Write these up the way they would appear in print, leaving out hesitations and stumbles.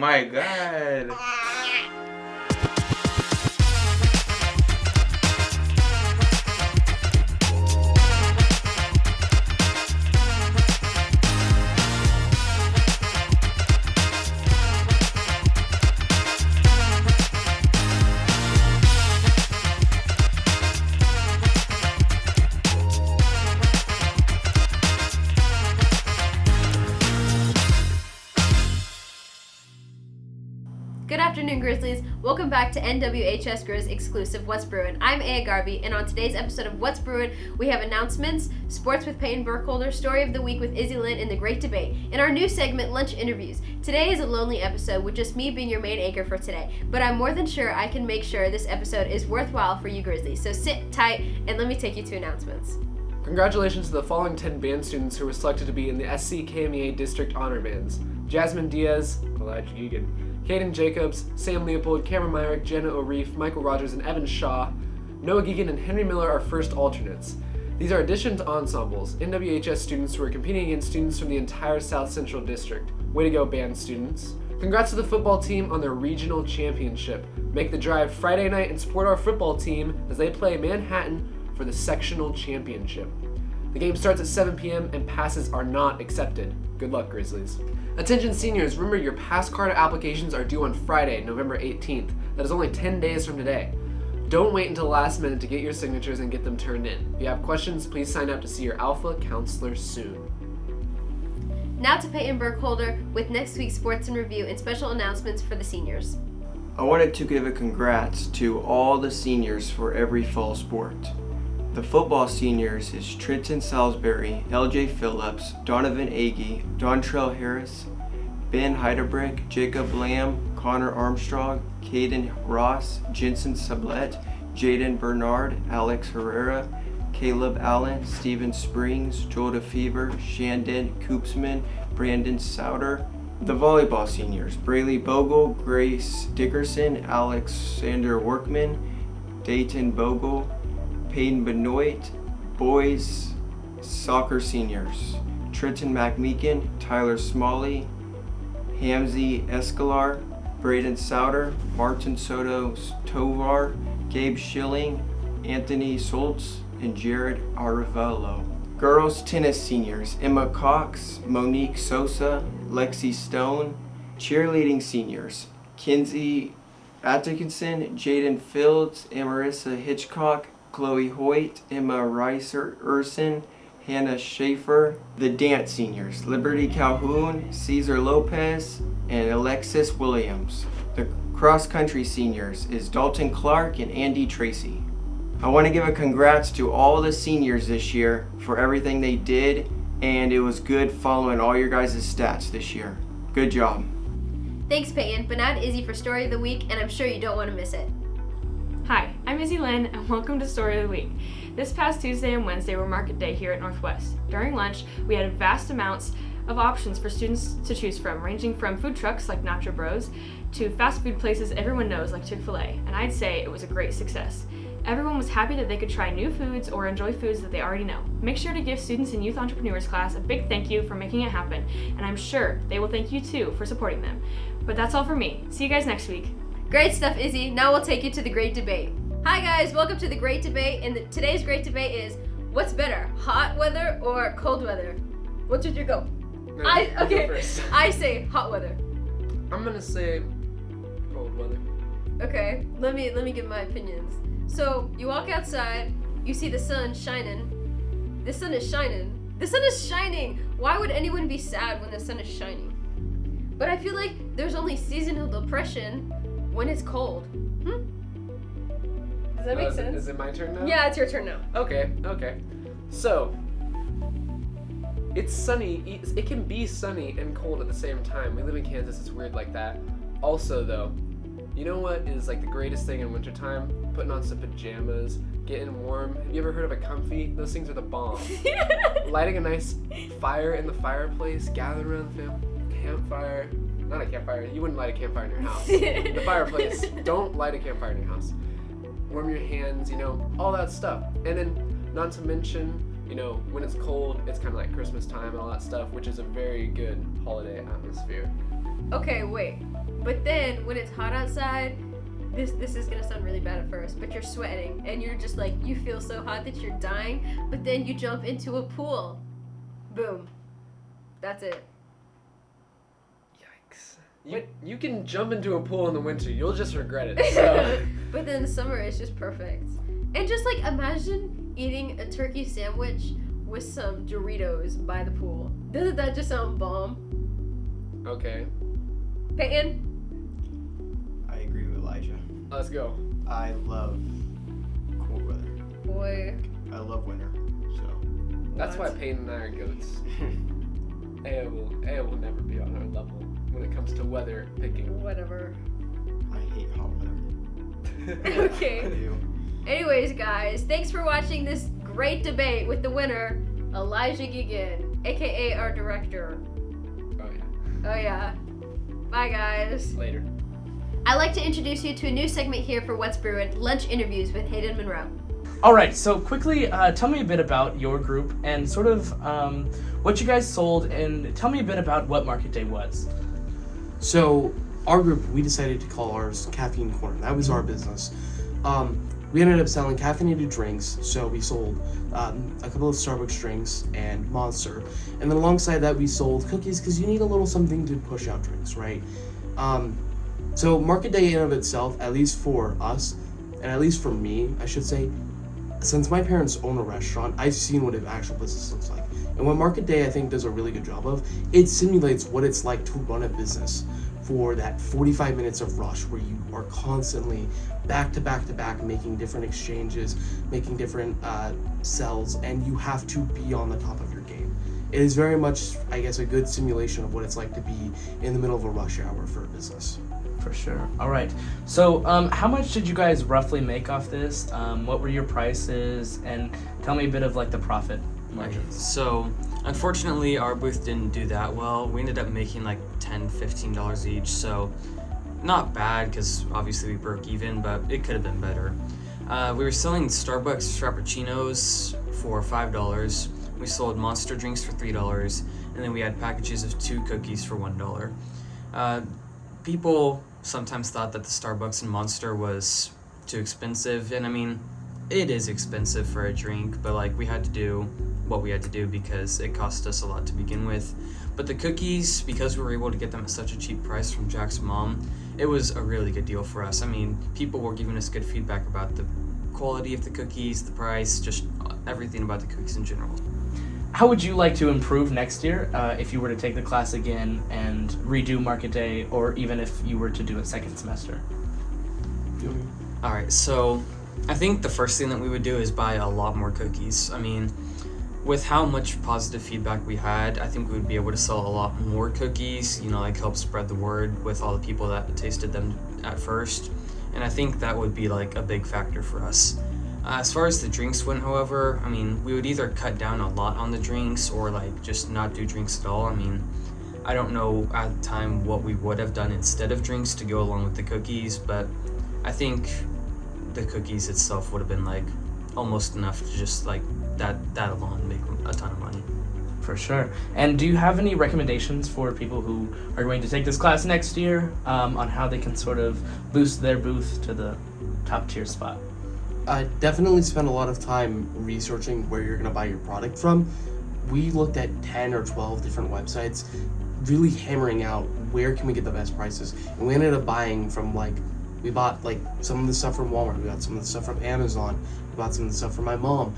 my god. Good afternoon, Grizzlies. Welcome back to NWHS Grizz exclusive What's Bruin. I'm Aya Garvey, and on today's episode of What's Bruin, we have announcements, sports with Peyton Burkholder, story of the week with Izzy Lynn, and the Great Debate, and our new segment, Lunch Interviews. Today is a lonely episode with just me being your main anchor for today, but I'm more than sure I can make sure this episode is worthwhile for you Grizzlies. So sit tight, and let me take you to announcements. Congratulations to the following 10 band students who were selected to be in the SCKMEA District Honor Bands. Jasmine Diaz, Elijah Geegan, Caden Jacobs, Sam Leopold, Cameron Myrick, Jenna O'Reef, Michael Rogers, and Evan Shaw. Noah Geegan and Henry Miller are first alternates. These are addition to ensembles, NWHS students who are competing against students from the entire South Central District. Way to go, band students. Congrats to the football team on their regional championship. Make the drive Friday night and support our football team as they play Manhattan for the sectional championship. The game starts at 7 p.m. and passes are not accepted. Good luck, Grizzlies. Attention seniors, remember your pass card applications are due on Friday, November 18th. That is only 10 days from today. Don't wait until the last minute to get your signatures and get them turned in. If you have questions, please sign up to see your Alpha counselor soon. Now to Peyton Burkholder with next week's sports and review and special announcements for the seniors. I wanted to give a congrats to all the seniors for every fall sport. The football seniors is Trenton Salisbury, LJ Phillips, Donovan Agee, Dontrell Harris, Ben Heidebrick, Jacob Lamb, Connor Armstrong, Caden Ross, Jensen Sublette, Jaden Bernard, Alex Herrera, Caleb Allen, Steven Springs, Joel DeFever, Shandon Koopsman, Brandon Souter. The volleyball seniors, Braylee Bogle, Grace Dickerson, Alexander Workman, Dayton Bogle, Peyton Benoit. Boys soccer seniors, Trenton McMeekin, Tyler Smalley, Hamzy Escalar, Braden Souter, Martin Soto Tovar, Gabe Schilling, Anthony Soltz, and Jared Aravello. Girls tennis seniors, Emma Cox, Monique Sosa, Lexi Stone. Cheerleading seniors, Kinsey Atkinson, Jaden Fields, Amarissa Hitchcock, Chloe Hoyt, Emma Rice-Urson, Hannah Schaefer. The dance seniors, Liberty Calhoun, Cesar Lopez, and Alexis Williams. The cross-country seniors is Dalton Clark and Andy Tracy. I want to give a congrats to all the seniors this year for everything they did, and it was good following all your guys' stats this year. Good job. Thanks, Peyton, but now to Izzy for Story of the Week, and I'm sure you don't want to miss it. Hi, I'm Izzy Lynn, and welcome to Story of the Week. This past Tuesday and Wednesday were market day here at Northwest. During lunch, we had vast amounts of options for students to choose from, ranging from food trucks like Nacho Bros to fast food places everyone knows like Chick-fil-A, and I'd say it was a great success. Everyone was happy that they could try new foods or enjoy foods that they already know. Make sure to give students in Youth Entrepreneurs class a big thank you for making it happen, and I'm sure they will thank you too for supporting them. But that's all for me. See you guys next week. Great stuff, Izzy. Now we'll take you to the Great Debate. Hi guys, welcome to the Great Debate, and today's Great Debate is, what's better, hot weather or cold weather? Which would you go? No, go first. I say hot weather. I'm gonna say cold weather. Okay, let me give my opinions. So, you walk outside, you see the sun shining. The sun is shining. The sun is shining! Why would anyone be sad when the sun is shining? But I feel like there's only seasonal depression when it's cold. Does that make sense? Is it my turn now? Yeah, it's your turn now. Okay. So, it's sunny. It can be sunny and cold at the same time. We live in Kansas, it's weird like that. Also though, you know what is like the greatest thing in wintertime? Putting on some pajamas, getting warm. Have you ever heard of a comfy? Those things are the bomb. Lighting a nice fire in the fireplace, gathering around the campfire. Not a campfire. You wouldn't light a campfire in your house. The fireplace. Don't light a campfire in your house. Warm your hands, all that stuff. And then, not to mention, when it's cold, it's kind of like Christmas time and all that stuff, which is a very good holiday atmosphere. Okay, wait. But then when it's hot outside, this is gonna sound really bad at first, but you're sweating and you're just like, you feel so hot that you're dying, but then you jump into a pool. Boom. That's it. Yikes. You can jump into a pool in the winter, you'll just regret it. So. But then the summer is just perfect. And just like imagine eating a turkey sandwich with some Doritos by the pool. Doesn't that just sound bomb? Okay. Peyton? I agree with Elijah. Let's go. I love cold weather. Boy. I love winter, so. That's why Peyton and I are goats. Aya will never be on our level when it comes to weather picking. Whatever. I hate hot weather. Okay. I do. Anyways, guys, thanks for watching this great debate with the winner, Elijah Gigan, aka our director. Oh yeah. Oh yeah. Bye, guys. Later. I'd like to introduce you to a new segment here for What's Bruin, Lunch Interviews with Hayden Monroe. All right, so quickly, tell me a bit about your group and sort of what you guys sold, and tell me a bit about what Market Day was. So our group, we decided to call ours Caffeine Corner. That was our business. We ended up selling caffeinated drinks, so we sold a couple of Starbucks drinks and Monster. And then alongside that, we sold cookies because you need a little something to push out drinks, right? So Market Day in and of itself, at least for us, and at least for me, I should say, since my parents own a restaurant, I've seen what an actual business looks like. And what Market Day, I think, does a really good job of, it simulates what it's like to run a business for that 45 minutes of rush where you are constantly back to back to back making different exchanges, making different sells, and you have to be on the top of your game. It is very much, I guess, a good simulation of what it's like to be in the middle of a rush hour for a business. For sure. All right. So, how much did you guys roughly make off this? What were your prices? And tell me a bit of like the profit margins. So, unfortunately, our booth didn't do that well. We ended up making like $10, $15 each. So, not bad because obviously we broke even, but it could have been better. We were selling Starbucks Frappuccinos for $5. We sold Monster drinks for $3, and then we had packages of 2 cookies for $1. People sometimes thought that the Starbucks and Monster was too expensive, and I mean, it is expensive for a drink, but like we had to do what we had to do because it cost us a lot to begin with. But the cookies, because we were able to get them at such a cheap price from Jack's mom, it was a really good deal for us. I mean, people were giving us good feedback about the quality of the cookies, the price, just everything about the cookies in general. How would you like to improve next year if you were to take the class again and redo Market Day, or even if you were to do a second semester? All right, so I think the first thing that we would do is buy a lot more cookies. I mean, with how much positive feedback we had, I think we would be able to sell a lot more cookies, like help spread the word with all the people that tasted them at first. And I think that would be like a big factor for us. As far as the drinks went, however, I mean, we would either cut down a lot on the drinks or like just not do drinks at all. I mean, I don't know at the time what we would have done instead of drinks to go along with the cookies, but I think the cookies itself would have been like almost enough to just like that alone make a ton of money. For sure. And do you have any recommendations for people who are going to take this class next year on how they can sort of boost their booth to the top tier spot? Definitely spend a lot of time researching where you're going to buy your product from. We looked at 10 or 12 different websites, really hammering out where can we get the best prices. And we ended up buying from we bought some of the stuff from Walmart, we got some of the stuff from Amazon, we bought some of the stuff from my mom.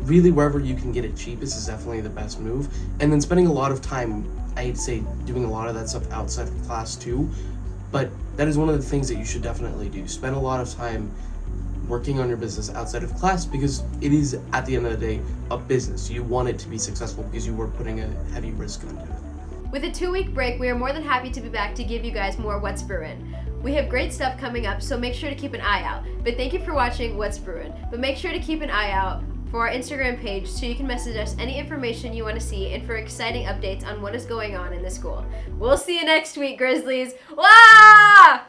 Really, wherever you can get it cheapest is definitely the best move. And then spending a lot of time, I'd say, doing a lot of that stuff outside of class too. But that is one of the things that you should definitely do. Spend a lot of time working on your business outside of class, because it is, at the end of the day, a business. You want it to be successful because you were putting a heavy risk into it. With a 2-week break, we are more than happy to be back to give you guys more What's Bruin. We have great stuff coming up, so make sure to keep an eye out. But thank you for watching What's Bruin. But make sure to keep an eye out for our Instagram page so you can message us any information you want to see and for exciting updates on what is going on in the school. We'll see you next week, Grizzlies. Wah!